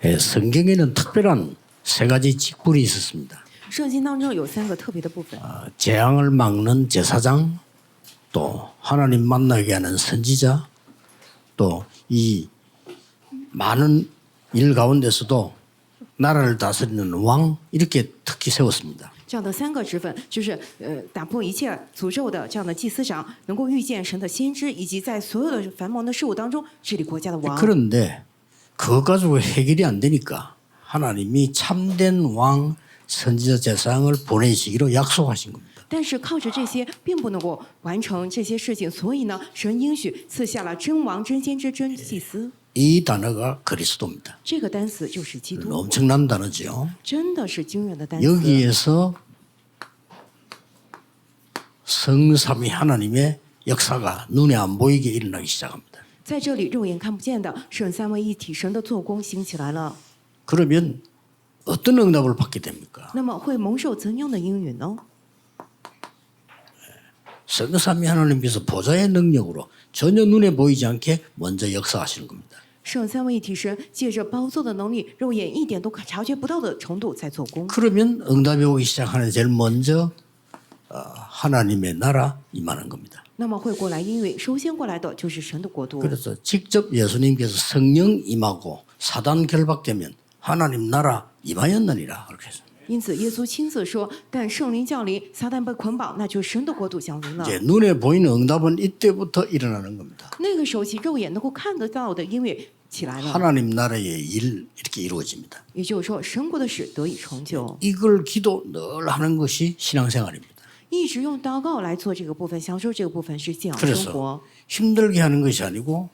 성경에는 특별한 세 가지 직분이 있었습니다. 圣经当中有3个特别的部分， 재앙을 막는 제사장, 또 하나님 만나게 하는 선지자, 또 이 많은 일 가운데서도 나라를 다스리는 왕 이렇게 특히 세웠습니다. 这样的3个职分，就是打破一切诅咒的这样的祭司长，能够遇见神的先知，以及在所有的繁忙的事物当中治理国家的王。 그런데 그것 가지고 해결이 안 되니까 하나님이 참된 왕 선지자 제사장을 보내시기로 약속하신 겁니다. 但是靠着这些，并不能够完成这些事情，所以呢，神应许赐下了真王、真先知、真祭司。 이 단어가 그리스도입니다. 这个单词就是基督， 엄청난 단어죠. 真的是惊人的单词。 여기에서 성삼위 하나님의 역사가 눈에 안 보이게 일어나기 시작합니다. 在这里肉眼看不见的圣三位一体神的做工兴起来了， 그러면 어떤 응답을 받게 됩니까? 那么会蒙受怎样的应允呢？ 성삼위 하나님께서 보좌의 능력으로 전혀 눈에 보이지 않게 먼저 역사하시는 겁니다. 圣三位一体神借着宝座的能力，肉眼一点都察觉不到的程度在做工。 그러면 응답이 오기 시작하는 제일 먼저 하나님의 나라 임하는 겁니다. 那么会过来应允，首先过来的就是神的国度。 그래서 직접 예수님께서 성령 임하고 사단 결박되면 하나님 나라 임하였느니라 그렇게 해서 因此，耶稣亲自说：“但圣灵降临，撒旦被捆绑，那就神的国度降临了。 이제 눈에 보이는 응답은 이때부터 일어나는 겁니다. 那个时候起，肉眼能够看得到的应允起来了。 하나님 나라의 일 이렇게 이루어집니다. 也就是说，神国的事得以成就。 이걸 기도 늘 하는 것이 신앙생활입니다. 一直用祷告来做这个部分，享受这个部分是信仰生 그래서 活。 힘들게 하는 것이 아니고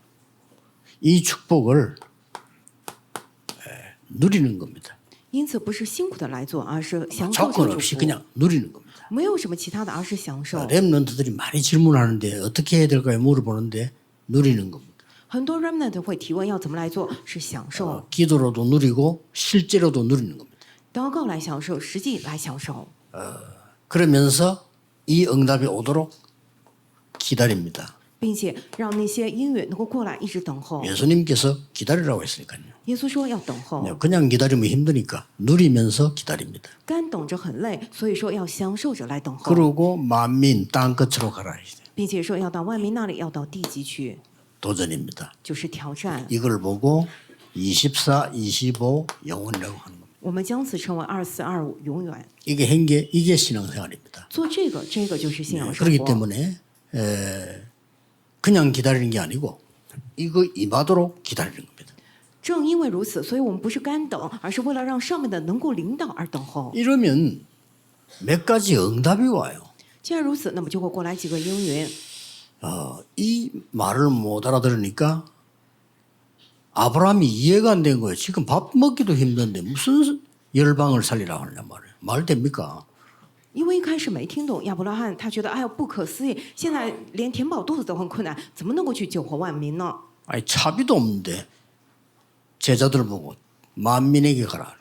이 축복을 누리는 겁니다. 因此，不是辛苦的来做，而是享受这 조건 个 없이 祝福。 그냥 누리는 겁니다. 没有什么其他的，而是享受。 렘넌트들이 많이 질문하는데 어떻게 해야 될까요? 물어보는데 누리는 겁니다. 很多 remnant 会提问要怎么来做，是享受。 기도로도 누리고 실제로도 누리는 겁니다. 祷告来享受，实际来享受。 그러면서 이 응답이 오도록 기다립니다. 并且让那些应允能够过来，一直等候。 예수님께서 기다리라고 했으니까요. 耶稣说要等候， 그냥 기다리면 힘드니까 누리면서 기다립니다. 干等着很累，所以说要享受着来等候， 그러고 만민 땅 끝으로 가라. 并且说要到万民那里，要到地极去， 도전입니다. 就是挑战。 이걸 보고 24, 25 영원이라고 하는 겁니다. 我们将此称为2425永远。 이게 신앙생활입니다. 做这个就是信仰生 그렇기 活。 때문에 그냥 기다리는 게 아니고 이거 임하도록 기다리는 겁니다. 正因为如此，所以我们不是干等，而是为了让上面的能够领导而等候。 이러면 몇 가지 응답이 와요. 既然如此，那么就会过来几个应允。 이 말을 못 알아들으니까 아브라함이 이해가 안 된 거예요. 지금 밥 먹기도 힘든데 무슨 열방을 살리라고 하느냐 말이에요. 말 됩니까? 因为一开始没听懂亚伯拉罕，他觉得哎呦不可思议，现在连填饱肚子都很困难，怎么能够去救活万民呢？ 아니 차비도 없는데 제자들 보고 만민에게 가라.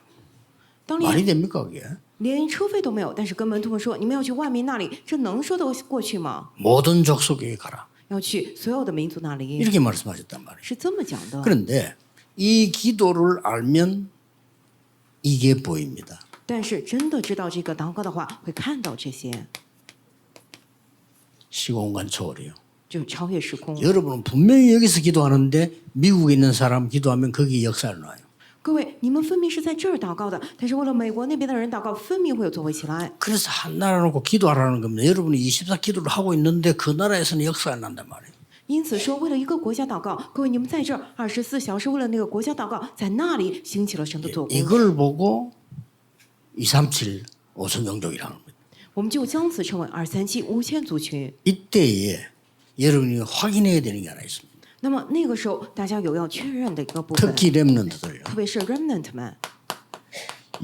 当 말이 连 됩니까 그게? 连车费都没有，但是跟门徒们说，你们要去万民那里，这能说得过去吗？ 모든 족속에게 가라. 要去所有的民族那里， 이렇게 말씀하셨단 말이에요. 是这么讲的。 그런데 이 기도를 알면 이게 보입니다. 但是真的知道这个祷告的话，会看到这些， 시공간 초월이요. 就超越时空。 여러분은 분명히 여기서 기도하는데 미국에 있는 사람 기도하면 거기 역사를 놔요. 各位，你们分明是在这儿祷告的，但是为了美国那边的人祷告，分明会有作为起来。 그래서 한 나라 놓고 기도하라는 겁니다. 여러분이 24 기도를 하고 있는데 그 나라에서는 역사가 난단 말이에요. 因此说，为了一个国家祷告，各位你们在这儿24小时为了那个国家祷告，在那里兴起了神的作工。 이걸 보고 237 5천 종족이라는 겁니다. 我们就将此称为237 5000族群。 이때에 여러분이 확인해야 되는 게 하나 있습니다. 那么那个时候，大家有要确认的一个部分， 특히 렘넌트들요. 特别是 remnant 们，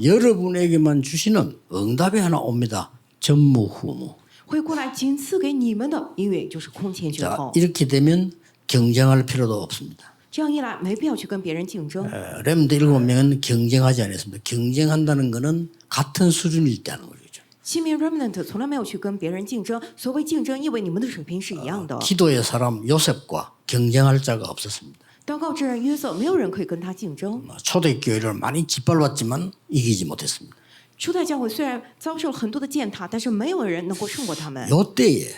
여러분에게만 주시는 응답이 하나 옵니다. 전무후무. 会过来仅赐给你们的应允，就是空前绝 자, 后。 이렇게 되면 경쟁할 필요도 없습니다. 这样一来，没必要去跟别人竞争。 렘드 7명은 경쟁하지 않았습니다. 경쟁한다는 것은 같은 수준일 때 하는 거죠. 7名 remnant 从来没有去跟别人竞争，所谓竞争，意味你们的水平是一样的。 기도의 사람 요셉과 경쟁할 자가 없었습니다. 祷告之人约瑟，没有人可以跟他竞争。 초대교회를 많이 짓밟았지만 이기지 못했습니다. 初代教会虽然遭受了很多的践踏，但是没有人能够胜过他们。 이때에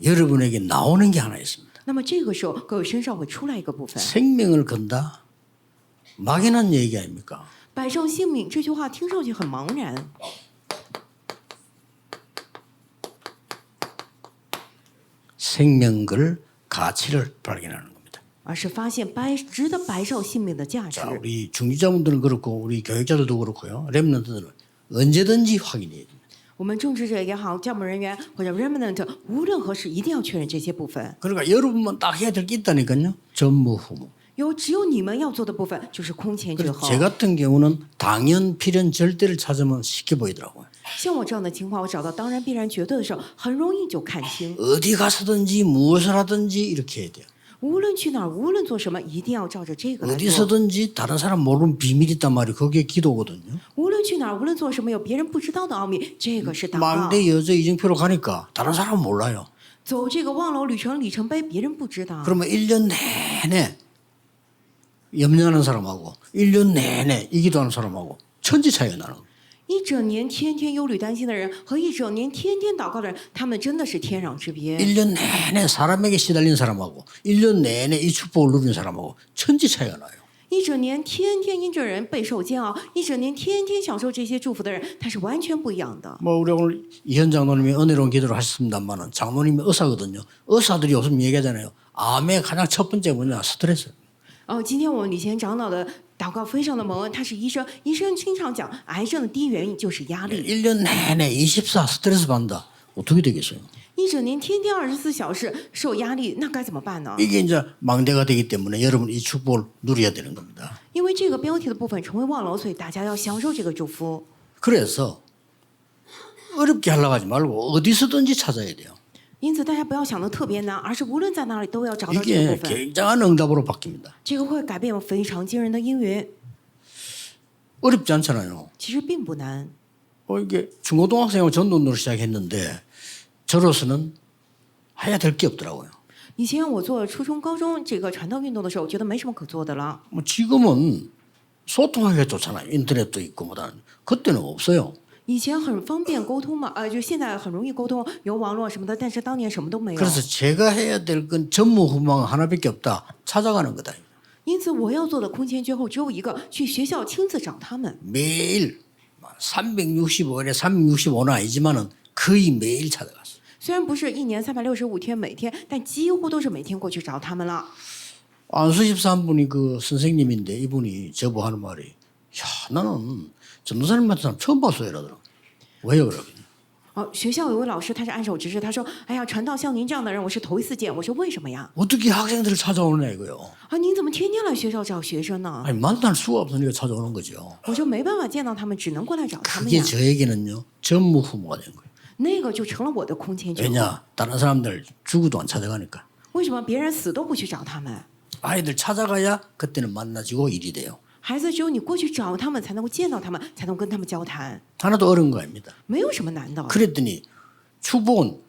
여러분에게 나오는 게 하나 있습니다. 那么这个时候，各位身上会出来一个部分， 생명을 건다. 막연한 얘기 아닙니까? 摆上性命这句话听上去很茫然， 생명을 가치를 발견하는 겁니다. 而是发现值得白上性命的价值。 자, 우리 중지자분들은 그렇고 우리 교육자들도 그렇고요. 렘넌트들은 언제든지 확인해야 됩니다. 我们种植者也好，教牧人员或者 remnant， 无论何时一定要确认这些部分。 그러니까 여러분만 딱 해야 될 게 있다니까요. 전무후무. 只有你们要做的部分就是空前绝 그래서 后。 제 같은 경우는 당연, 필연, 절대를 찾으면 쉽게 보이더라고요. 像我这样的情况，我找到当然必然绝对的时候，很容易就看清。 어디 가서든지 무엇을 하든지 이렇게 해야 돼요. 无论去哪儿，无论做什么，一定要照着这个来做。 어디서든지 다른 사람 모르는 비밀이 있단 말이에요. 그게 기도거든요. 无论去哪儿，无论做什么，有别人不知道的奥秘，这个是祷告。 망대 여자 이정표로 가니까 다른 사람은 몰라요. 走这个望楼旅程里程碑，别人不知道。 그러면 1년 내내 염려하는 사람하고 1년 내내 이 기도하는 사람하고 천지 차이가 나는 거예요. 一整年天天忧虑担心的人和一整年天天祷告的人，他们真的是天壤之别。 1년 내내 사람에게 시달린 사람하고 1년 내내 이 축복을 누린 사람하고 천지 차이가 나요. 一整年天天因着人备受煎熬，一整年天天享受这些祝福的人，他是完全不一样的。 뭐 우리 오늘 이현 장로님이 은혜로운 기도를 하셨습니다만은 장로님이 의사거든요. 의사들이 요즘 얘기하잖아요. 암의 가장 첫 번째 뭐냐 스트레스. 今天我们李贤长老的祷告非常的蒙恩，他是医生，医生经常讲，癌症的第一原因就是压力。 1년 내내 24 스트레스 받는다. 어떻게 되겠어요? 一整年天天24小时受压力，那该怎么办呢？ 이게 이제 망대가 되기 때문에 여러분 이 축복을 누려야 되는 겁니다. 因为这个标题的部分成为望楼，所以大家要享受这个祝福。 그래서 어렵게 하려고 하지 말고 어디서든지 찾아야 돼요. 因此，大家不要想的特别难，而是无论在哪里都要找到这个 이게 部分。 굉장한 응답으로 바뀝니다. 这个会改变非常惊人的因缘， 어렵지 않잖아요. 其实并不难。 이게 중고등학생하고 전도를 시작했는데 저로서는 해야 될 게 없더라고요. 以前我做初中、高中这个传道运动的时候，觉得没什么可做的了。 뭐 지금은 소통하기가 좋잖아요. 인터넷도 있고 뭐다. 그때는 없어요. 以前很方便沟通嘛，就现在很容易沟通，有网络什么的，但是当年什么都没有。 그래서 제가 해야 될 건 전무후무한 하나밖에 없다. 찾아가는 거다. 因此，我要做的空前绝后只有一个，去学校亲自找他们。 매일 365일에 365는 아니지만은 거의 매일 찾아갔어요. 虽然不是一年365天每天，但几乎都是每天过去找他们了。 안수집사 한 분이 그 선생님인데 이분이 저보고 하는 말이 야 나는 전도사님 같은 사람 처음 봤어요 이러더라고요. 왜요 그러거든요. 学校有位老师，他是按手执事，他说：“哎呀，传道像您这样的人，我是头一次见。”我说：“为什么呀？ 어떻게 학생들을 찾아오느냐 이거요. 您怎么天天来学校找学生呢？ 아니 만날 수가 없으니까 찾아오는 거죠. 我说没办法见到他们，只能过来找他们 그게 呀。 저에게는요 전무후무가 된 거예요. 那个就成了我的空前绝后。 왜냐 다른 사람들 죽어도 안 찾아가니까. 为什么别人死都不去找他们？ 아이들 찾아가야 그때는 만나지고 일이 돼요. 孩子只有你过去找他们，才能够见到他们，才能跟他们交谈， 하나도 어려운 거 아닙니다. 没有什么难的。 그랬더니 축복은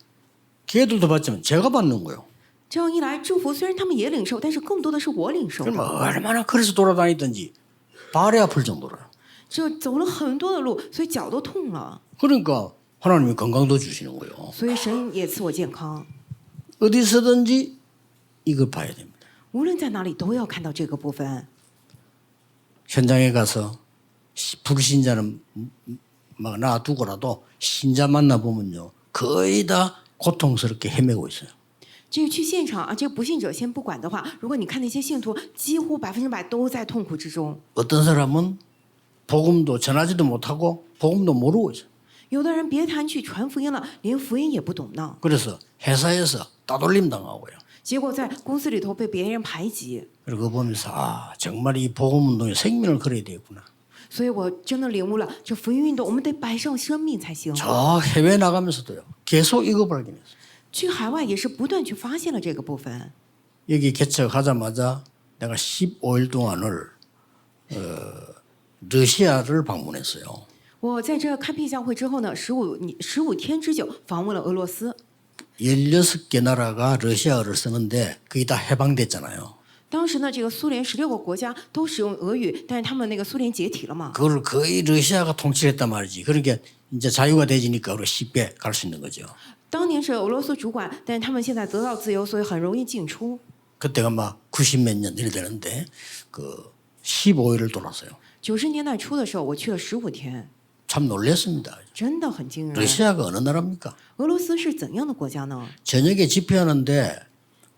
걔들도 받지만 제가 받는 거예요. 这样一来，祝福虽然他们也领受，但是更多的是我领受 그럼 的。 얼마나 그래서 돌아다니든지 발이 아플 정도로요. 就走了很多的路，所以脚都痛了， 그러니까 하나님이 건강도 주시는 거예요. 所以神也赐我健康。 어디서든지 이걸 봐야 됩니다. 无论在哪里，都要看到这个部分。 현장에 가서 불신자는 막 놔두고라도 신자 만나보면요. 거의 다 고통스럽게 헤매고 있어요. 这个去现场啊，这个不信者先不管的话，如果你看那些信徒，几乎100%都在痛苦之中。 어떤 사람은 복음도 전하지도 못하고 복음도 모르고 있어요. 有的人别谈去传福音了，连福音也不懂呢。 그래서 회사에서 따돌림 당하고요. 结果在公司里头被别人排挤， 그리고 그거 보면서 아 정말 이 복음 운동에 생명을 걸어야 되겠구나. 所以我真的领悟了，这福音运动我们得摆上生命才行。 저 해외 나가면서도요. 계속 이거 발견했어요. 去海外也是不断去发现了这个部分。 여기 개척하자마자 내가 15일 동안을 러시아를 방문했어요. 我在这开辟教会之后呢，15天之久访问了俄罗斯， 16개 나라가 러시아어를 쓰는데 그게 다 해방됐잖아요. 当时呢，这个苏联16个国家都使用俄语，但是他们那个苏联解体了嘛， 그걸 거의 러시아가 통치했단 말이지. 그러니까 이제 자유가 되지니까 우리가 쉽게 갈 수 있는 거죠. 当年是俄罗斯主管，但是他们现在得到自由，所以很容易进出。 그때가 막 90몇 년 이래 되는데 그 15일을 돌았어요. 90年代初的时候，我去了15天， 참 놀랐습니다. 真的很惊人。 러시아가 어느 나라입니까? 俄罗斯是怎样的国家呢？ 저녁에 집회하는데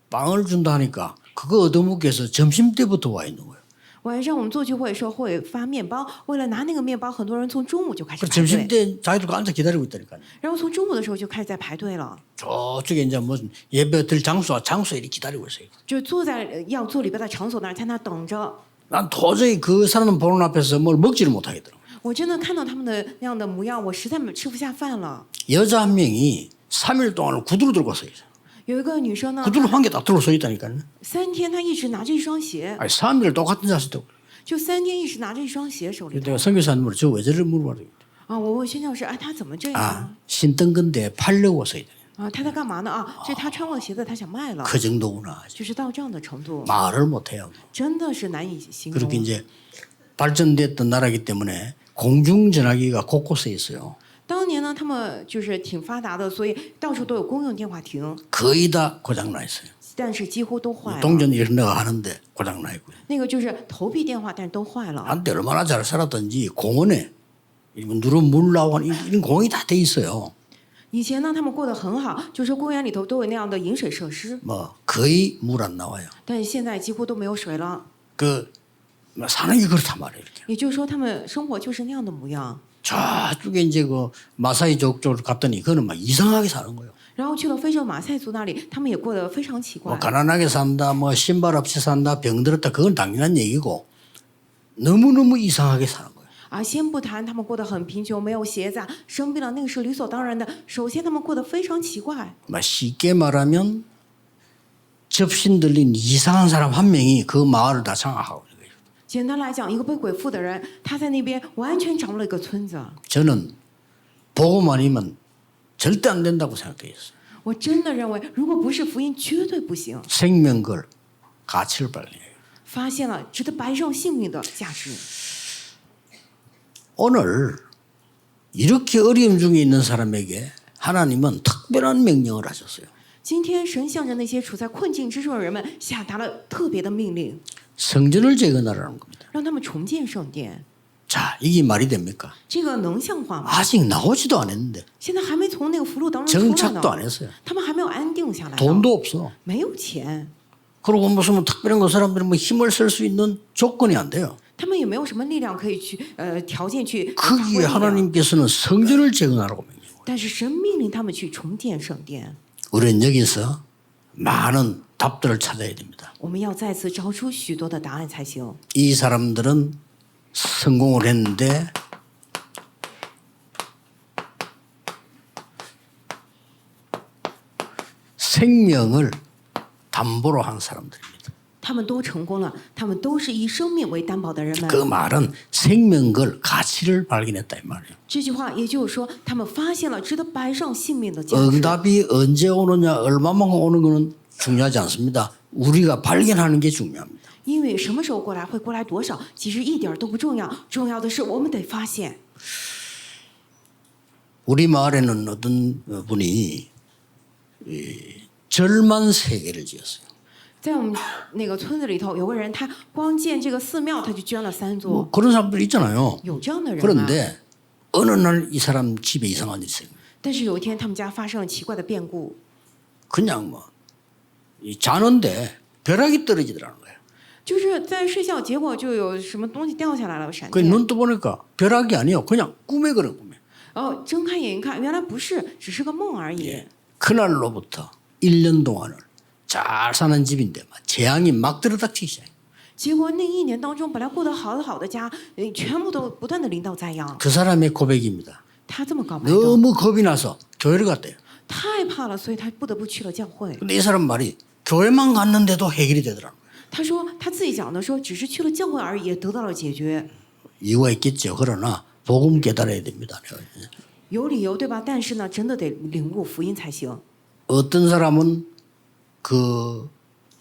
빵을 준다 하니까 그거 얻어먹기 위해서 점심 때부터 와 있는 거예요. 晚上我们做聚会的时候会发面包，为了拿那个面包，很多人从中午就开始 그 排 점심 队， 때 자기들 앉아 기다리고 있다니까요. 然后从中午的时候就开始在排队了， 저쪽에 이제 무슨 예배 들 장소에 이렇게 기다리고 있어요. 就坐在要做礼拜的场所那儿，在那儿等着。 난 도저히 그 사람 보는 앞에서 뭘 먹지를 못하겠더라고. 我真的看到他们的那样的模样，我实在吃不下饭了。 여자 한 명이 3일 동안 구두를 들고 서 있어요. 有一个女生呢， 구두를 한 개 딱 들고 서 있다니까요. 3天她一直拿着一双鞋， 아니 3일 똑같은 자세 되고. 就3天一直拿着一双鞋手里头。 내가 선교사님으로 저 왜 저를 물어봐야 되겠다. 啊，我问宣教师，哎，他怎么这样啊？ 아 신던 건데 팔려고 서 있다. 啊，他在干嘛呢？啊，这他穿过的鞋子，他想卖了， 그 정도구나. 就是到这样的程度， 말을 못해요. 真的是难以形 그렇게 容。 이제 발전됐던 나라이기 때문에 공중전화기가 곳곳에 있어요. 当年呢，他们就是挺发达的，所以到处都有公用电话亭， 거의 다 고장나 있어요. 但是几乎都坏了。 동전 이런 데가 하는데 고장나 있고요. 那个就是投币电话，但是都坏了。 한때 얼마나 잘 살았던지 공원에 누르면 물 나오고 이런 공이 다 돼 있어요. 以前呢，他们过得很好，就是公园里头都有那样的饮水设施， 뭐 거의 물 안 나와요. 但是现在几乎都没有水了。 그 사는 게 그렇단 말이에요. 이렇게. 也就是说，他们生活就是那样的模样。 저쪽에 이제 그 마사이족 쪽으로 갔더니 그거는 막 이상하게 사는 거예요. 然后去了非洲马赛族那里，他们也过得非常奇怪 뭐 。 가난하게 산다, 뭐 신발 없이 산다, 병들었다, 그건 당연한 얘기고 너무너무 이상하게 사는 거예요. 啊，先不谈他们过得很贫穷，没有鞋子啊，生病了，那个是理所当然的。首先，他们过得非常奇怪。 뭐 쉽게 말하면 접신 들린 이상한 사람 한 명이 그 마을을 다 장악하고 있는 거예요. 简单来讲，一个被鬼附的人，他在那边完全掌握了一个村子。 저는 보고만 이면 절대 안 된다고 생각돼 있어요. 我真的认为，如果不是福音，绝对不行。 생명 걸 가치를 발견해요. 发现了值得白上性命的价值。 오늘 이렇게 어려움 중에 있는 사람에게 하나님은 특별한 명령을 하셨어요. 今天神向着那些处在困境之中的人们下达了特别的命令， 성전을 재건하라는 겁니다. 让他们重建圣殿。 자, 이게 말이 됩니까? 这个能像话吗？ 아직 나오지도 않았는데 现在还没从那个俘虏当中出来 정착도 안 呢， 했어요. 他们还没有安定下来呢， 돈도 없어. 没有钱， 그리고 무슨 뭐 특별한 그 사람들이 뭐 힘을 쓸 수 있는 조건이 안 돼요. 他们也没有什么力量可以去条件去发挥 거기에 力量。 하나님께서는 성전을 재건하라고 명령해요. 但是神命令他们去重建圣殿。 우리는 여기서 많은 답들을 찾아야 됩니다. 我们要再次找出许多的答案才行。 이 사람들은 성공을 했는데 생명을 담보로 한 사람들입니다. 他们都成功了，他们都是以生命为担保的人们。 그 말은 생명걸 가치를 발견했다 이 말이에요. 这句话也就是说，他们发现了值得摆上性命的价值。 응답이 언제 오느냐 얼마만큼 오는 것은 중요하지 않습니다. 우리가 발견하는 게 중요합니다. 因为什么时候过来，会过来多少，其实一点儿都不重要，重要的是我们得发现。 우리 마을에는 어떤 분이 절만 3개를 지었어요. 在我们那个村子里头，有个人他光建这个寺庙，他就捐了3座。 뭐 그런 사람들 있잖아요. 有这样的人啊。 그런데 어느 날 이 사람 집에 이상한 일이 있어요. 但是有一天，他们家发生了奇怪的变故， 그냥 뭐 자는데 벼락이 떨어지더라는 거예요. 就是在睡觉，结果就有什么东西掉下来了，闪 그 电。 눈 떠보니까 벼락이 아니에요. 그냥 꿈에 그런 꿈에. 然后睁开眼一看，原来不是，只是个梦而已。 그날로부터 1년 동안을 잘 사는 집인데 막 재앙이 막 들어닥치기 시작해요. 结果那1年当中，本来过得好好的家，全部都不断的临到灾殃。 그 사람의 고백입니다. 他这么告白的， 너무 겁이 나서 교회를 갔대요. 太怕了，所以他不得不去了教会。 근데 이 사람 말이 교회만 갔는데도 해결이 되더라고요. 他说他自己讲的说，只是去了教会而已，也得到了解决， 이유가 있겠죠. 그러나 복음 깨달아야 됩니다. 有理由对吧？但是呢，真的得领悟福音才行。 어떤 사람은 그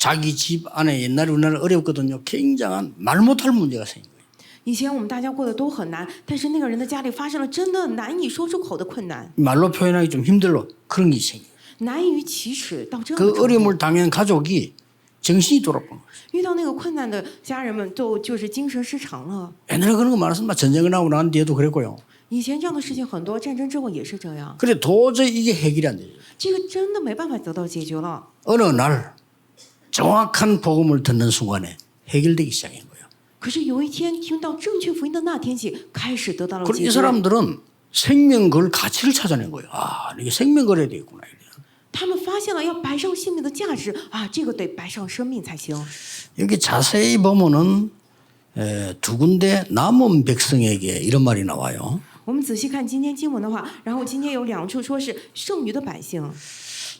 자기 집 안에 옛날에 우리나라 어렵거든요. 굉장한 말 못할 문제가 생긴 거예요. 以前我们大家过得都很难，但是那个人的家里发生了真的难以说出口的困难， 말로 표현하기 좀 힘들어 그런 게 생겨요. 难于启齿到这样 그 的程度。 어려움을 당한 가족이 정신이 돌아본 거예요. 遇到那个困难的家人们就是精神失常了。 옛날에 그런 거 많았습니다. 전쟁이 나고 난 뒤에도 그랬고요. 以前这样的事情很多，战争之后也是这样。 그래 도저히 이게 해결이 안 되죠. 这个真的没办法得到解决了。 어느 날 정확한 복음을 듣는 순간에 해결되기 시작한 거예요. 可是有一天听到正确福音的那天起，开始得到了 그럼 解 이 决。 사람들은 생명 걸 가치를 찾아낸 거예요. 아, 이게 생명 걸어야 되겠구나. 他们发现了要摆上性命的价值啊，这个得摆上生命才行。 여기 자세히 보면은 두 군데 남은 백성에게 이런 말이 나와요. 我们仔细看今天经文的话，然后今天有两处说是剩余的百姓，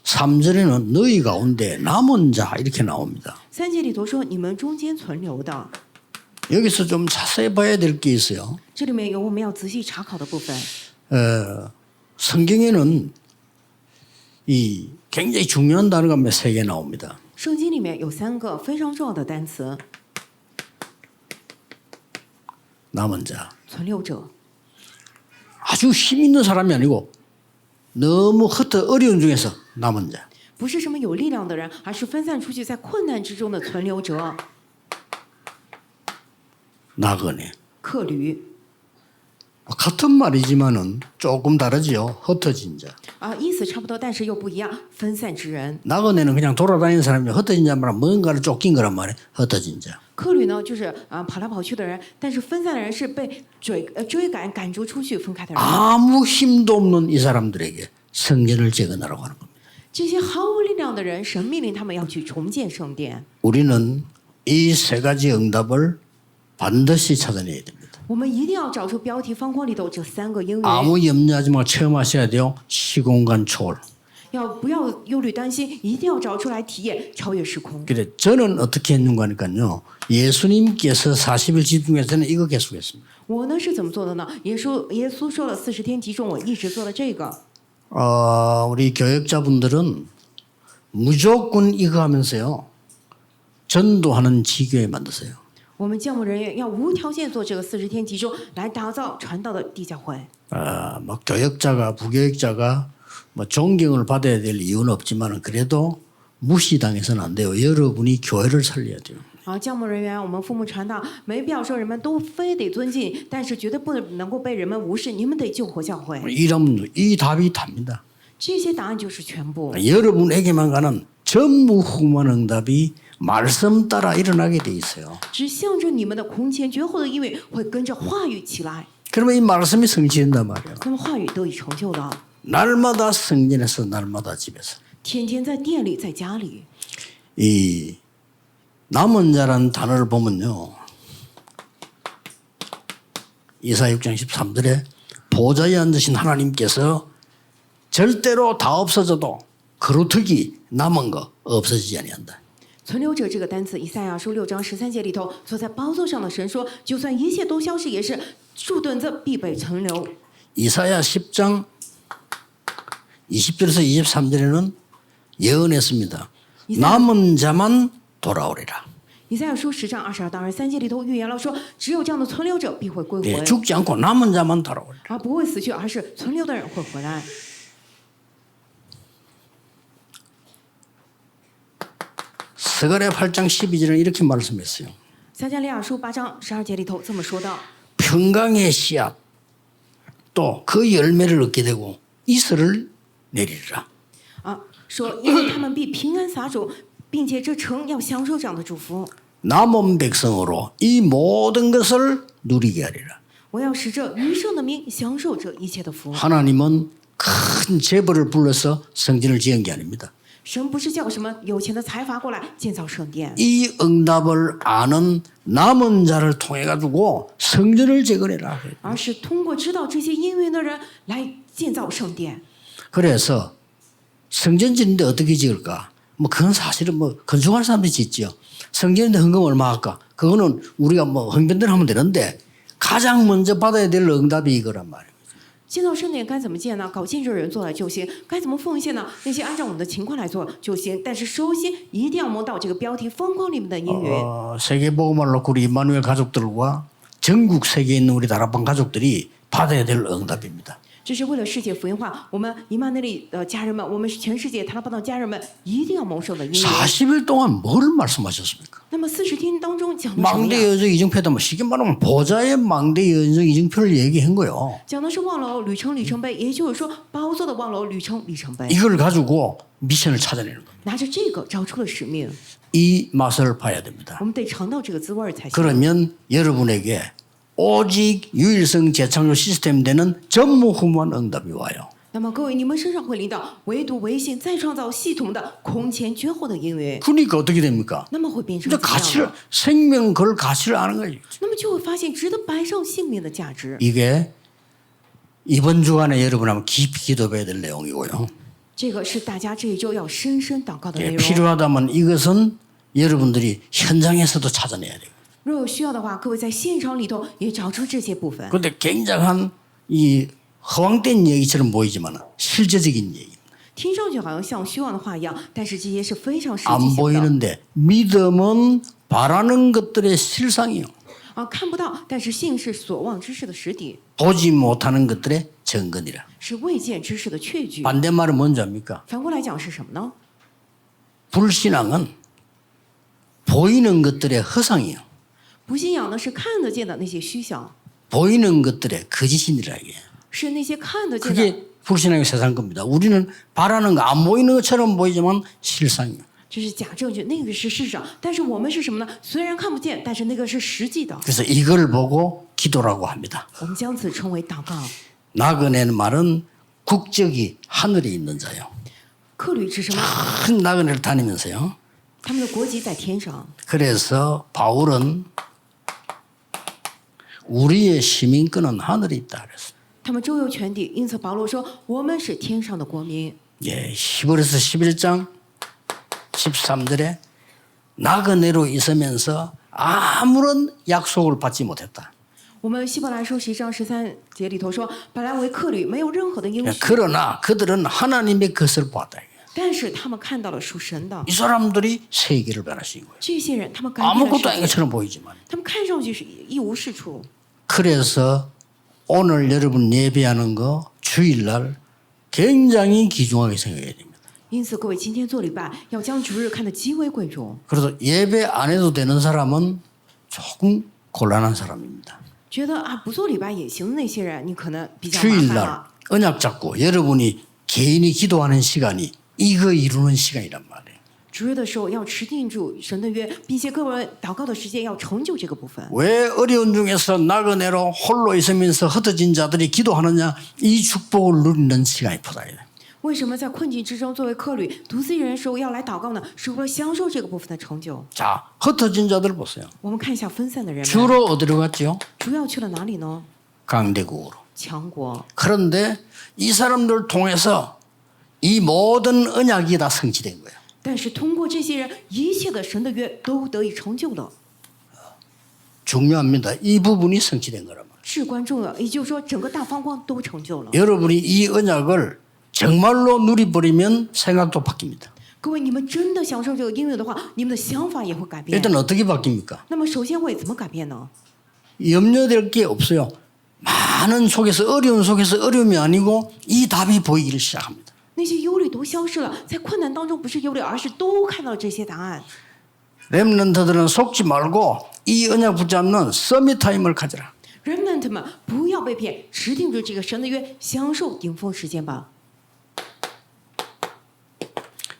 3절에는 너희 가운데 남은 자 이렇게 나옵니다. 三节里头说你们中间存留的， 여기서 좀 자세히 봐야 될 게 있어요. 这里面有我们要仔细查考的部分。 성경에는 이 굉장히 중요한 단어가 몇 세 개 나옵니다. 圣经里面有三个非常重要的单词： 남은 자. 存留者。 아주 힘 있는 사람이 아니고 너무 어려운 중에서 남은 자. 不是什么有力量的人，而是分散出去在困难之中的存留者、 나그네. 客旅 같은 말이지만은 조금 다르지요. 흩어진 자. 啊，意思差不多，但是又不一样。分散之人， 나그네는 그냥 돌아다니는 사람이 흩어진 자만 뭔가를 쫓긴 거란 말이에요. 흩어진 자. 客旅呢就是跑来跑去的人，但是分散的人是被追赶赶逐出去分开的人。 아무 힘도 없는 이 사람들에게 성전을 재건하라고 하는 겁니다. 这些毫无力量的人，神命令他们要去重建圣殿。 우리는 이 세 가지 응답을 반드시 찾아내야 됩니다. 我们一定要找出标题方框里头这三个应允， 아무 염려하지 말고 체험하셔야 돼요. 시공간 초월. 不要忧虑担心，一定要找出来体验超越时空。 그래 저는 어떻게 했는가 하니까요. 예수님께서 40일 집중해서 저는 이거 계속했습니다. 我呢是怎么做的呢？耶稣说了40天集中，我一直做了这个。 우리 교역자분들은 무조건 이거 하면서요. 전도하는 지교회 만드세요. 我们教牧人员要无条件做这个40天集中，来打造传道的地教会。 뭐 교역자가 부교역자가 뭐 존경을 받아야 될 이유는 없지만 그래도 무시당해서는 안 돼요. 여러분이 교회를 살려야 돼요. 教牧人员，我们父母传道，没必要说人们都非得尊敬，但是绝对不能够被人们无视。你们得救活教会。 이러면 이 답이 답니다. 这些答案就是全部。 여러분에게만 가는 전무후무한 응답이 말씀 따라 일어나게 돼 있어요. 只向着你们的空前绝后的应允会跟着话语起来， 그러면 이 말씀이 성취된단 말이에요. 那么话语得以成就了。 날마다 성전에서 날마다 집에서. 天天在店里，在家里。 이 남은 자라는 단어를 보면요. 이사 6장 13절에 보좌에 앉으신 하나님께서 절대로 다 없어져도 그루터기 남은 거 없어지지 아니한다. 存留者这个单词，以赛亚书6章13节里头，坐在宝座上的神说，就算一切都消失，也是树墩子必被存留。 이사야 10장 20절에서 23절에는 예언했습니다. 남은 자만 돌아오리라. 以赛亚书10章22到23节里头预言了说，只有这样的存留者必会归 예, 回， 죽지 않고 남은 자만 돌아오리라. 而不会死去，而是存留的人会回来。 스가랴 8장 12절은 이렇게 말씀했어요. 撒迦利亚书8章12节里头这么说道： 평강의 씨앗 또 그 열매를 얻게 되고 이슬을 내리리라. 说因为他们必平安撒种，并且这城要享受这样的祝福。 남은 백성으로 이 모든 것을 누리게 하리라. 我要使这余剩的民享受这一切的福。 하나님은 큰 재벌을 불러서 성전을 지은 게 아닙니다. 神不是叫什么有钱的财阀过来建造圣殿， 이 응답을 아는 남은 자를 통해 가지고 성전을 재건해라. 而是通过知道这些应允的人来建造圣殿。 그래서 성전 짓는데 어떻게 지을까? 뭐 그건 사실은 뭐 건축할 사람들이 짓죠. 성전인데 헌금 얼마 할까? 그거는 우리가 뭐 헌변대로 하면 되는데 가장 먼저 받아야 될 응답이 이거란 말이에요. 建造圣殿该怎么建呢？搞建筑人做了就行。该怎么奉献呢？那些按照我们的情况来做就行。但是首先一定要摸到这个标题疯狂里面的音乐。 세계복음을 놓고 우리 이마누엘 가족들과 전국 세계에 있는 우리 다락방 가족들이 받아야 될 응답입니다. 这是为了世界福音化，我们以马内利的家人们，我们是全世界塔拉邦的家人们，一定要蒙受的音乐。 40일 동안 뭘 말씀하셨습니까? 那么40天当中讲的什么 망대 呀？ 여정 이정표다 뭐 쉽게 말하면 보좌의 망대 여정 이정표를 얘기한 거예요. 讲的是望楼旅程里程碑，也就是说宝座的望楼旅程里程碑。 이걸 가지고 미션을 찾아내는 겁니다. 拿着这个找出了使命， 이 맛을 봐야 됩니다. 我们得尝到这个滋味儿才行。 그러면 여러분에게 오직 유일성 재창조 시스템 되는 전무후무한 응답이 와요. 那么各位，你们身上会临到唯独唯信再创造系统的空前绝后的音乐， 그러니까 어떻게 됩니까? 那么会变成 이제 怎么样 가치를 呢？ 생명 걸 가치를 아는 거예요. 那么就会发现值得摆上性命的价值。 이게 이번 주간에 여러분 한번 깊이 기도해야 될 내용이고요. 这个是大家这一周要深深祷告的内 예, 容。 필요하다면 이것은 여러분들이 현장에서도 찾아내야 돼요. 若有需要的话，各位在现场里头也找出这些部分。 그런데 굉장한 이 허황된 얘기처럼 보이지만 실제적인 얘기. 听上去好像像虚妄的话一样，但是这些是非常实际 안 性的。 보이는데 믿음은 바라는 것들의 실상이요. 看不到，但是信是所望之事的实底， 보지 못하는 것들의 증거니라. 是未见之事的确据。 반대말은 뭔지 압니까? 反过来讲是什么呢？ 불신앙은 보이는 것들의 허상이요. 不信仰呢是看得见的那些虚想， 보이는 것들의 거짓이니라 이게. 是那些看得见的， 그게 불신앙의 세상 겁니다. 우리는 바라는 거 안 보이는 것처럼 보이지만 실상이요. 这是假证据，那个是事实。但是我们是什么呢？虽然看不见，但是那个是实际的。 그래서 이걸 보고 기도라고 합니다. 我们将此称为祷告。 나그네는 말은 국적이 하늘에 있는 자요. 客旅是什么？ 큰 나그네를 다니면서요. 他们的国籍在天上。 그래서 바울은 우리의 시민권은 하늘에 있다 그랬어요. 他们周游全地，因此保罗说：“我们是天上的国民。 예, 히브리서 11장 13절에 나그네로 있으면서 아무런 약속을 받지 못했다. ”我们希伯来书11章13节里头说：“本来为客旅，没有任何的应 예, 许， 그러나 그들은 하나님의 것을 보았다. 但是他们看到了属神的 이 사람들이 세계를 변화시킨 거예요. 这些人，他们改变了 아무것도 世 아닌 界， 것처럼 보이지만. 他们看上去是一无是处。 그래서 오늘 여러분 예배하는 거 주일날 굉장히 귀중하게 생각해야 됩니다. 因此，各位今天做礼拜要将主日看得极为贵重。 그래서 예배 안 해도 되는 사람은 조금 곤란한 사람입니다. 觉得不做礼拜也行的那些人，你可能比较麻烦 주일날 了。 언약 잡고 여러분이 개인이 기도하는 시간이 이거 이루는 시간이란 말이에요. 主日的时候要持定住神的约，并且各位祷告的时间要成就这个部分。 왜 어려운 중에서 나그네로 홀로 있으면서 흩어진 자들이 기도하느냐? 이 축복을 누리는 시간이 포다야 돼. 为什么在困境之中作为客旅独自一人的时候要来祷告呢？是为了享受这个部分的成就。 자, 흩어진 자들 보세요. 我们看一下分散的人们， 주로 어디로 갔죠? 主要去了哪里呢？ 강대국으로. 强国。 그런데 이 사람들 통해서 이 모든 언약이 다 성취된 거예요. 但是通过这些人，一切的神的约都得以成就了， 중요합니다. 이 부분이 성취된 거란 말이에요. 至关重要。也就是说，整个大方光都成就了。 여러분이 이 언약을 정말로 누려버리면 생각도 바뀝니다. 各位，你们真的享受这个音乐的话，你们的想法也会改变。 일단 어떻게 바뀝니까? 那么首先会怎么改变呢？ 염려될 게 없어요. 많은 속에서 어려운 속에서 어려움이 아니고 이 답이 보이기를 시작합니다. 那些忧虑都消失了，在困难当中不是忧虑，而是都看到这些答案。 렘넌트들은 속지 말고 이 언약 붙잡는 서밋 타임을 가져라. Remnant 们不要被骗，持定住这个神的约，享受顶峰时间吧。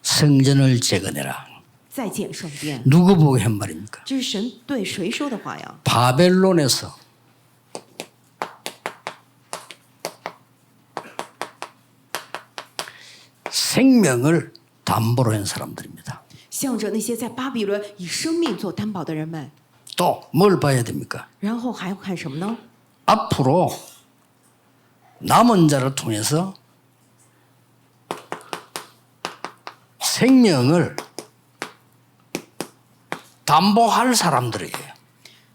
성전을 재건해라. 再建圣殿， 누구 보고 한 말입니까? 这是神对谁说的话呀？ 바벨론에서 생명을 담보로 한 사람들입니다. 向着那些在巴比伦以生命做担保的人们， 또 뭘 봐야 됩니까? 然后还要看什么呢？ 앞으로 남은 자를 통해서 생명을 담보할 사람들이에요.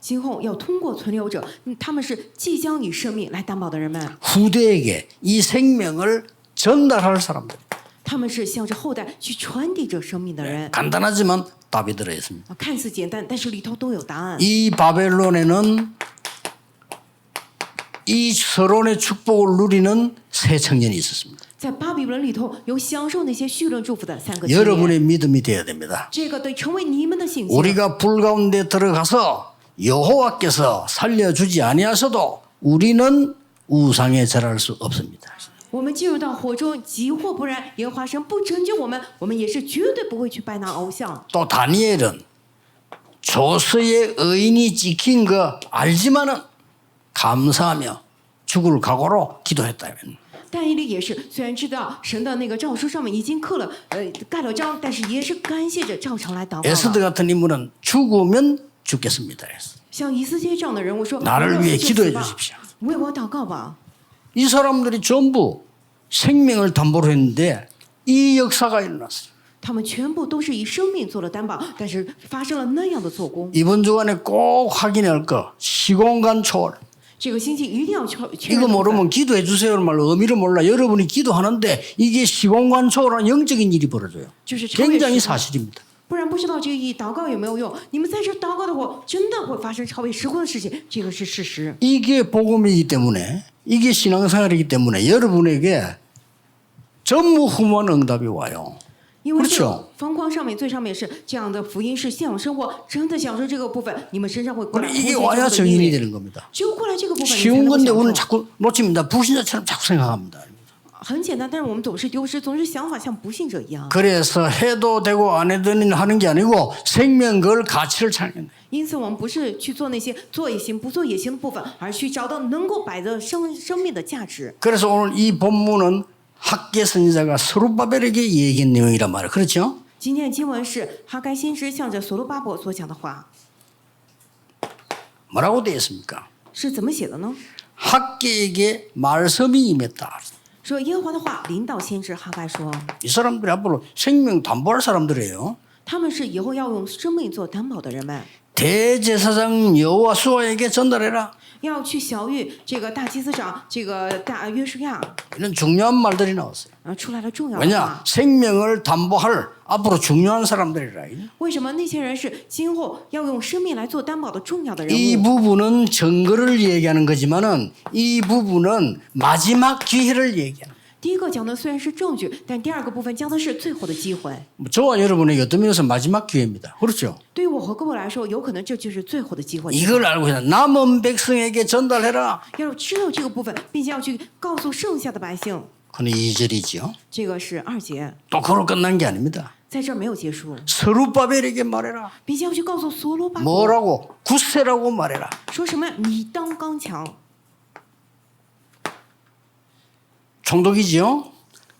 今后要通过存留者，他们是即将以生命来担保的人们， 후대에게 이 생명을 전달할 사람들. 他们是向着后代去传递这生命的人。 간단하지만 답이 들어 있습니다. 看似简单，但是里头都有答案。 이 바벨론에는 이 서론의 축복을 누리는 새 청년이 있었습니다. 在巴比伦里头有享受那些绪论祝福的3个青年， 여러분의 믿음이 되어야 됩니다. 这个得成为你们的信心。 우리가 불 가운데 들어가서 여호와께서 살려주지 아니하셔도 우리는 우상에 절할 수 없습니다. 我们进入到火中，即或不然，耶和华神不拯救我们，我们也是绝对不会去拜那偶像。 또 다니엘은 조서의 의인이 지킨 거 알지만은 감사하며 죽을 각오로 기도했다면 但以理也是，虽然知道神的那个诏书上面已经盖了章，但是也是感谢着照常来祷告 에스더 了。 같은 인물은 죽으면 죽겠습니다. 像以斯帖这样的人物说：“ 나를 위해 就 기도해 死吧 주십시오. 为我祷告吧。” 이 사람들이 전부 생명을 담보로 했는데 이 역사가 일어났어요. 他们全部都是以生命做了担保，但是发生了那样的做工。 이번 주간에 꼭 확인할 거 시공간 초월. 这个星期一定要确 이거 认。 모르면 기도해 주세요는 말로 의미를 몰라. 여러분이 기도하는데 이게 시공간 초월한 영적인 일이 벌어져요. 就是超越 굉장히 时空 사실입니다. 不然不知道这个意义，祷告有没有用？你们在这祷告的话，真的会发生超越时空的事情，这个是事实。 이게 복음이기 때문에 이게 신앙생활이기 때문에 여러분에게 전무후무한 응답이 와요. 因为这 그렇죠 个方框上面最上面是这样的福音是信仰生活，真的享受这个部分，你们身上会过来 그래, 이게 空 와야 间中的意 정인이 味。 되는 겁니다. 只有过来这个部分，你才 쉬운 能够 건데 享 우리는 受。 자꾸 놓칩니다. 불신자처럼 자꾸 생각합니다. 很简单，但是我们总是丢失，总是想法像不信者一样。 그래서 해도 되고 안 해도 되는 하는 게 아니고 생명 그 가치를 찾는 因此，我们不是去做那些做也行、不做也行的部分，而去找到能够摆着生命的价值。 그래서 오늘 이 본문은 학계 선지자가 스룹바벨에게 얘기한 내용이란 말이에요. 그렇죠? 今天的经文是哈该先知向着所罗巴伯所讲的话， 뭐라고 되어 있습니까? 是怎么写的呢？ 학계에게 말씀이 임했다. 说耶和华的话临到先知哈该说， 이 사람들이 앞으로 생명 담보할 사람들이에요. 他们是以后要用生命做担保的人们， 대제사장 여호와수아에게 전달해라. 要去晓谕这个大祭司长这个大约书亚， 이런 중요한 말들이 나왔어요. 出来了重要的 왜냐? 话。 생명을 담보할 앞으로 중요한 사람들이라. 为什么那些人是今后要用生命来做担保的重要的人 이 物？ 부분은 증거를 얘기하는 거지만은 이 부분은 마지막 기회를 얘기하는. 第一个讲的虽然是证据，但第二个部分讲的是最后的机会。 저와 여러분에게 어떤 면에서 마지막 기회입니다. 그렇죠? 对于我和各位来说，有可能这就是最后的机会。 이걸 알고 있는 남은 백성에게 전달해라. 要知道这个部分，并且要去告诉剩下的百姓。 그는 2절이죠. 这个是2节， 또 그로 끝난 게 아닙니다. 在这儿没有结束， 스룹바벨에게 말해라. 并且要去告诉所罗巴伯， 뭐라고? 굳세라고 말해라. 说什么？你当刚强。 총독이죠.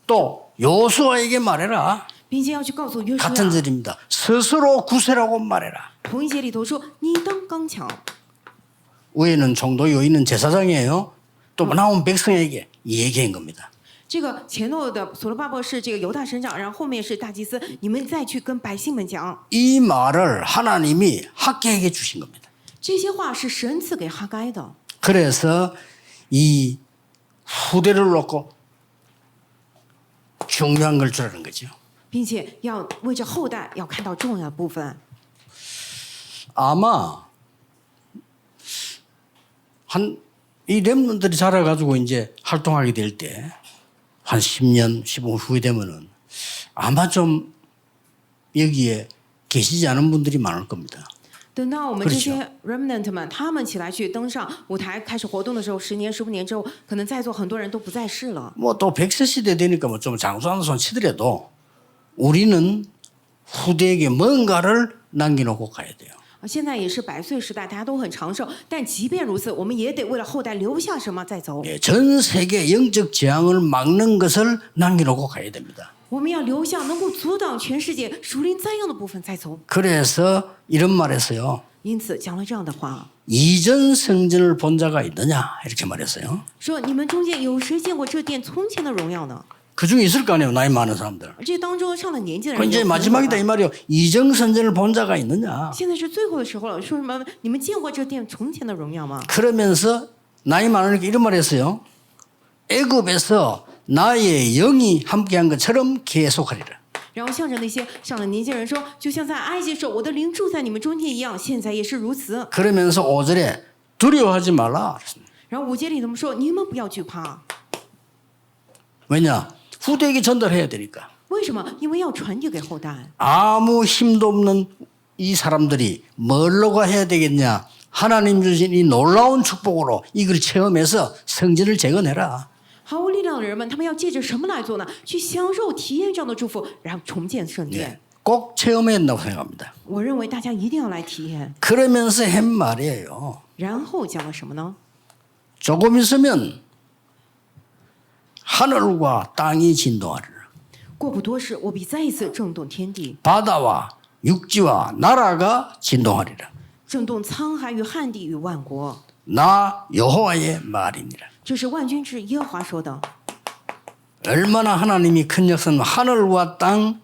또 요수아에게 말해라. 并且要去告诉约书 같은 亚， 절입니다. 스스로 굳세라고 말해라. 同一节里头说你当刚强。 위에는 총독, 여기는 제사장이에요. 또 나온 백성에게 얘기한 겁니다. 这个前头的所罗巴伯是这个犹大省长，然后后面是大祭司，你们再去跟百姓们讲， 이 말을 하나님이 학계에게 주신 겁니다. 这些话是神赐给哈该的。 그래서 이 후대를 놓고 중요한 걸 주라는 거죠. 并且要为着后代要看到重要的部分。 아마 이 렘넌트들이 자라가지고 이제 활동하게 될 때 한 10년, 15년 후에 되면은 아마 좀 여기에 계시지 않은 분들이 많을 겁니다. 等到我们这些 remnant 们，他们起来去登上舞台开始活动的时候，10年、15年之后，可能在座很多人都不在世了。 뭐 또 100세 시대 되니까 뭐 좀 장수하는 손 치더라도 우리는 후대에게 뭔가를 남겨놓고 가야 돼요. 现在也是100岁时代，大家都很长寿，但即便如此，我们也得为了后代留下什么再走。 예, 전 세계 영적 재앙을 막는 것을 남겨놓고 가야 됩니다. 我们要留下能够阻挡全世界属灵灾殃的部分再走。 그래서 이런 말했어요. 因此讲了这样的话， 이전 성전을 본 자가 있느냐 이렇게 말했어요. 说你们中间有谁见过这殿从前的荣耀呢？ 그 중에 있을 거 아니에요. 나이 많은 사람들. 这当中上了年纪的 그 人 이제 有很多 마지막이다 吧 이 말이요. 이정선전을 본 자가 있느냐. 现在是最后的时候了，说什么？你们见过这殿从前的荣耀吗？ 그러면서 나이 많으니까 이런 말 했어요. 애굽에서 나의 영이 함께한 것처럼 계속하리라. 然后向着那些上了年纪的人说，就像在埃及时候，我的灵住在你们中间一样，现在也是如此。 그러면서 5절에 두려워하지 말라. 然后5节里怎么说？你们不要惧怕， 왜냐? 후대에게 전달해야 되니까. 为什么？因为要传递给后代。 아무 힘도 없는 이 사람들이 뭘로가 해야 되겠냐? 하나님 주신 이 놀라운 축복으로 이걸 체험해서 성전을 재건해라. 毫无力量的人们，他们要借着什么来做呢？去享受、体验这样的祝福，然后重建圣殿。 꼭 체험해야 된다고 생각합니다. 我认为大家一定要来体验。 그러면서 한 말이에요. 然后讲了什么呢？ 조금 있으면 하늘과 땅이 진동하리라. 过不多时，我必再一次震动天地， 바다와 육지와 나라가 진동하리라. 震动沧海与旱地与万国。 나 여호와의 말이니라. 这是万军之耶和华说的。 얼마나 하나님이 큰 역사는 하늘과 땅,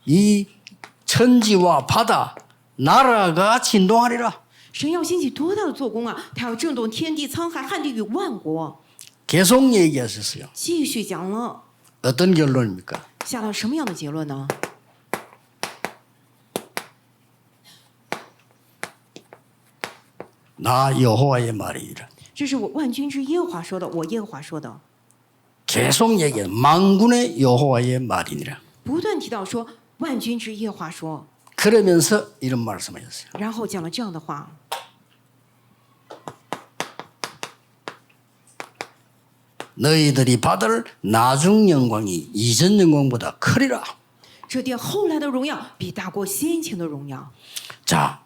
이 천지와 바다, 나라가 진동하리라. 神要兴起多大的做工啊！他要震动天地、沧海、旱地与万国。 계속 얘기하셨어요. 继续讲了， 어떤 결론입니까? 下到什么样的结论呢？ 나 여호와의 말이니라. 这是我万军之耶和华说的，我耶和华说的， 계속 얘기해. 만군의 여호와의 말이니라. 不断提到说万军之耶和华说， 그러면서 이런 말씀하셨어요. 然后讲了这样的话： 너희들이 받을 나중 영광이 이전 영광보다 크리라. 这殿后来的荣耀比大过先前的荣耀。 자,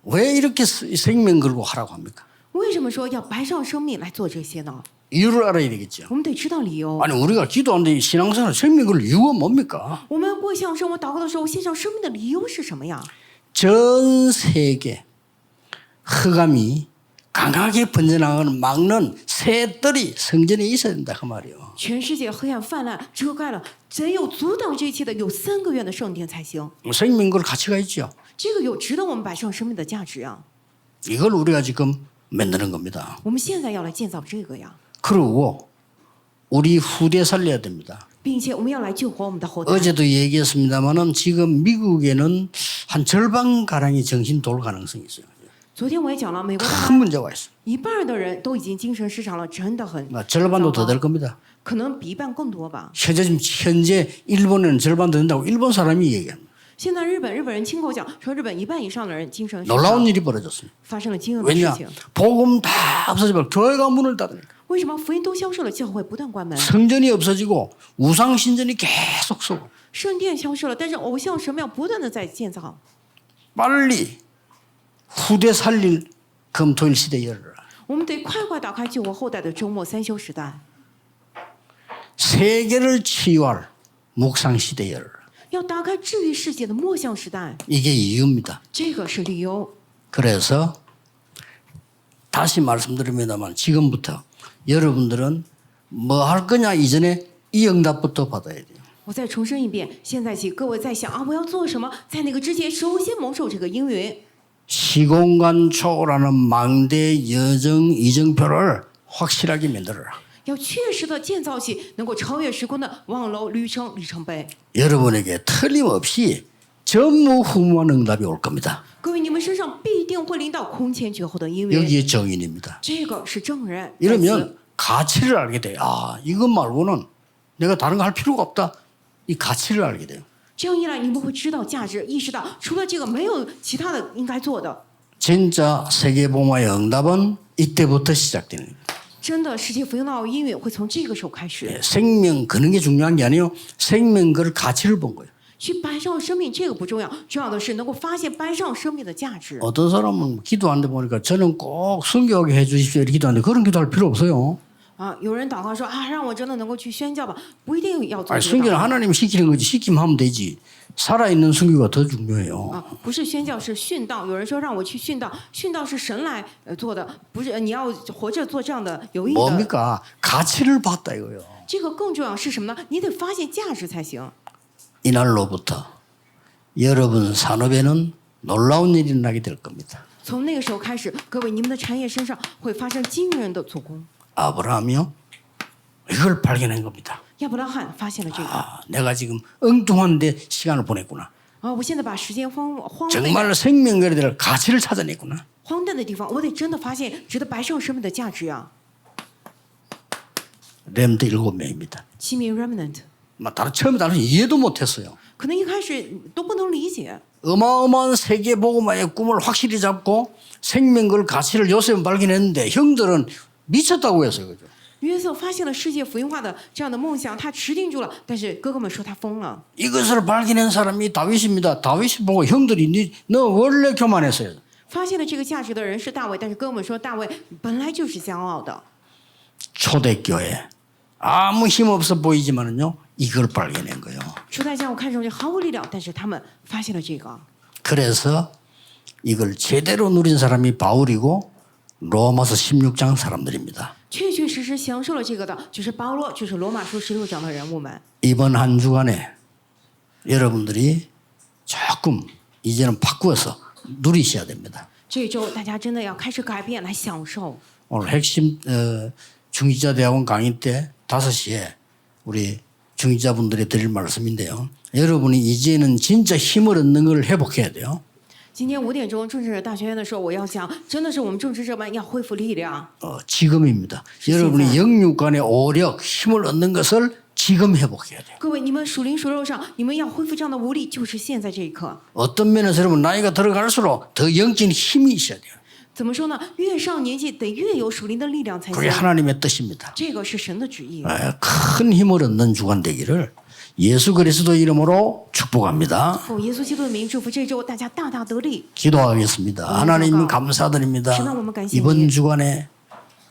왜 이렇게 생명 걸고 하라고 합니까? 为什么说要白上生命来做这些呢？ 이유를 알아야 되겠죠. 我们得知道理由。 아니 우리가 기도하는데 신앙생활 생명 걸 이유가 뭡니까? 我们为向生活祷告的时候，献上生命的理由是什么呀？ 전 세계 흑암이 강하게 번져나가는 막는 새 뜰이 성전에 있어야 된다 그 말이에요. 全世界黑暗泛滥，遮盖了，只有阻挡这一切的有3个月的圣殿才行。 생명 걸 가치가 있죠. 这个有值得我们摆上生命的价值啊！ 이걸 우리가 지금 만드는 겁니다. 我们现在要来建造这个呀， 그리고 우리 후대 살려야 됩니다. 并且我们要来救活我们的后代。 어제도 얘기했습니다만은 지금 미국에는 한 절반 가량이 정신 돌 가능성이 있어요. 昨天我也讲了，美国大 큰 문제가 있어요. 一半的人都已经精神失常了，真的很 절반도 더 될 겁니다. 可能比一半更多吧。 현재 일본에는 절반 더 된다고 일본 사람이 얘기합니다. 现在日本人亲口讲说，日本一半以上的人精神失常， 놀라운 일이 벌어졌습니다. 发生了惊人的事 왜냐? 情。 복음 다 없어지면 교회가 문을 닫으니까 为什么福音都消失了，教会不断关门， 성전이 없어지고 우상 신전이 계속 쏘고 圣殿消失了，但是偶像神庙不断的在建造。 빨리 후대 살릴 금토일 시대 열어라. 我们得快快打开救活后代的周末3休时代， 세계를 치유할 묵상 시대 열어라. 要打开治愈世界的末相时代， 이게 이유입니다. 这个是理由。 그래서 다시 말씀드립니다만 지금부터 여러분들은 뭐 할 거냐 이전에 이 응답부터 받아야 돼요. 我再重申一遍，现在起各位在想啊，我要做什么？在那个之前，首先蒙受这个应允， 시공간 초월하는 망대 여정 이정표를 확실하게 만들어라. 要确实的建造起能够超越时空的望楼旅程里程碑。 여러분에게 틀림없이 전무후무한 응답이 올 겁니다. 各位，你们身上必定会临到空前绝后的应允， 여기에 정인입니다. 这个是证人。 이러면 가치를 알게 돼요. 아, 이것 말고는 내가 다른 거 할 필요가 없다. 이 가치를 알게 돼요. 这样一来，你们会知道价值，意识到除了这个没有其他的应该做的。 진짜 세계복음화의 응답은 이때부터 시작되는 거예요. 真的，世界福音的应允会从这个时候开始。 생명 그런 게 중요한 게 아니에요. 생명 그 가치를 본 거예요. 去摆上生命这个不重要，重要的是能够发现摆上生命的价值。 어떤 사람은 기도하는데 보니까 저는 꼭 순교하게 해 주십시오 이렇게 기도하는데 그런 기도할 필요 없어요. 啊，有人祷告说啊，让我真的能够去宣教吧，不一定要做 아니, 这个祷 순교는 告。 하나님이 시키는 거지. 시키면 하면 되지. 살아있는 선교가 더 중요해요. 啊，不是宣教，是殉道。有人说让我去殉道，殉道是神来做的，不是你要活着做这样的有益的。 뭡니까? 가치를 봤다 이거요. 这个更重要是什么呢？你得发现价值才行。 이날로부터 여러분 산업에는 놀라운 일이 일어나게 될 겁니다. 从那个时候开始，各位你们的产业身上会发生惊人的做工。 아브라함이요 이걸 발견한 겁니다. 亚伯拉罕发现了这个。 아, 내가 지금 엉뚱한데 시간을 보냈구나. 啊，我现在把时间荒废 정말 생명거래에 될 가치를 찾아냈구나. 荒诞的地方，我得真的发现值得白上生命的价值呀。 렘드 7명입니다. 7名 remnant， 다른 처음에 다른 이해도 못했어요. 可能一开始都不能理解。 어마어마한 세계 복음화의 꿈을 확실히 잡고 생명걸 가치를 요셉은 발견했는데 형들은 미쳤다고 했어요. 그죠? 约瑟发现了世界福音化的这样的梦想，他持定住了，但是哥哥们说他疯了。 이것을 발견한 사람이 다윗입니다. 다윗이 보고 형들이 너 원래 교만했어요. 发现了这个价值的人是大卫，但是哥哥们说大卫本来就是骄傲的。 초대교회 아무 힘 없어 보이지만은요 이걸 발견한 거예요. 初代教会看上去毫无力量，但是他们发现了这个。 그래서 이걸 제대로 누린 사람이 바울이고 로마서 16장 사람들입니다. 确确实实享受了这个的，就是保罗，就是罗马书16章的人物们。 이번 한 주간에 여러분들이 조금 이제는 바꾸어서 누리셔야 됩니다. 这一周大家真的要开始改变，来享受。 오늘 핵심 중지자대학원 강의 때 5시에 우리 중지자분들이 드릴 말씀인데요. 여러분이 이제는 진짜 힘을 얻는 걸 회복해야 돼요. 今天5点钟政治大学院的时候，我要讲，真的是我们政治这班要恢复力量。 지금입니다. 여러분이 영육간의 오력, 힘을 얻는 것을 지금 회복해야 돼요. 各位，你们属灵属肉上，你们要恢复这样的无力，就是现在这一刻。 어떤 면에서 여러분 나이가 들어갈수록 더 영적인 힘이 있어야 돼요. 怎么说呢？越上年纪得越有属灵的力量才 그게 行。 하나님의 뜻입니다. 这个是神的旨意。 큰 힘을 얻는 주간 되기를 예수 그리스도 이름으로 축복합니다. 奉耶稣基督的名祝福这周大家大大得力。 기도하겠습니다. 하나님 감사드립니다. 이번 주간에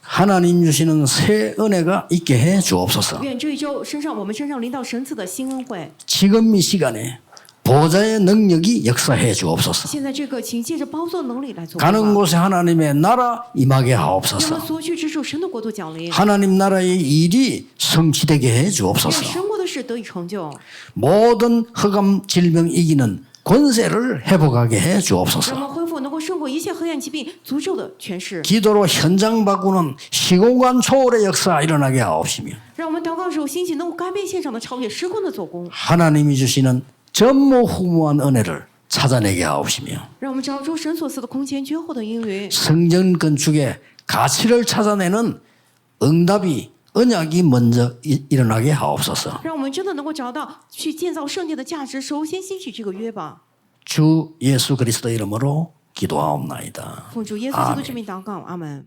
하나님 주시는 새 은혜가 있게 해 주옵소서. 愿这一周我们身上临到神赐的新恩惠。 지금 이 시간에 보좌의 능력이 역사해 주옵소서. 现在这个，请借着包座能力来做工 가는 吧。 곳에 하나님의 나라 임하게 让我 하옵소서. 们所去之处，神的国度降临。 하나님 나라의 일이 성취되게 해 愿 주옵소서. 神国的事得以成就。 모든 흑암 질병 이기는 권세를 회복하게 해 让我 주옵소서. 们恢复能够胜过一切黑暗疾病诅咒的权势。 기도로 현장 바꾸는 시공간 초월의 역사 일어나게 하옵시며 让我们祷告的时候兴起能够改变现场的超越时空的做工。 하나님이 주시는 전무후무한 은혜를 찾아내게 하옵시며 让我们找出神所赐的空前绝后的应允。 성전 건축의 가치를 찾아내는 응답이 언약이 먼저 일어나게 하옵소서. 让我们真的能够找到去建造圣殿的价值，首先兴起这个约吧。 주 예수 그리스도 이름으로 기도하옵나이다. 奉主耶稣基督之名祷告，阿门。